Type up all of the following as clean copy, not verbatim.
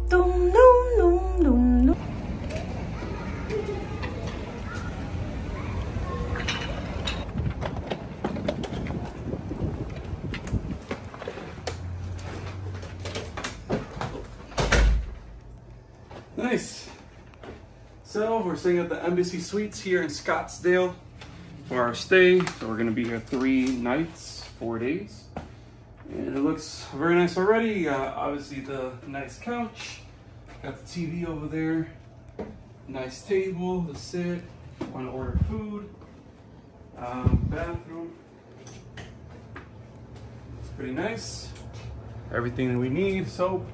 Dum, dum, dum, dum, dum. Nice. So we're staying at the Embassy Suites here in Scottsdale for our stay. So we're gonna be here 3 nights, 4 days. And it looks very nice already. Obviously the nice couch, got the TV over there, nice table to sit, want to order food, bathroom. It's pretty nice. Everything that we need, soap.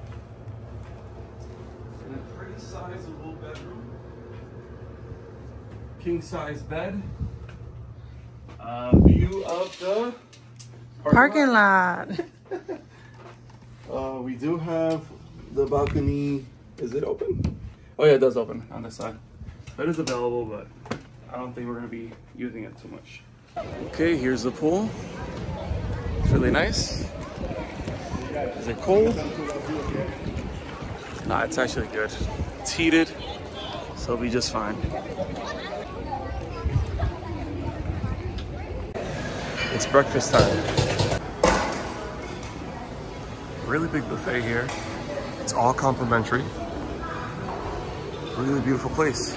And a pretty sizable bedroom. King size bed. View of the Parking lot. We do have the balcony. Is it open? Oh yeah, it does open on this side. It is available, but I don't think we're gonna be using it too much. Okay, here's the pool. It's really nice. Is it cold? Nah, it's actually good. It's heated, so it'll be just fine. It's breakfast time. Really big buffet here. It's all complimentary. Really beautiful place.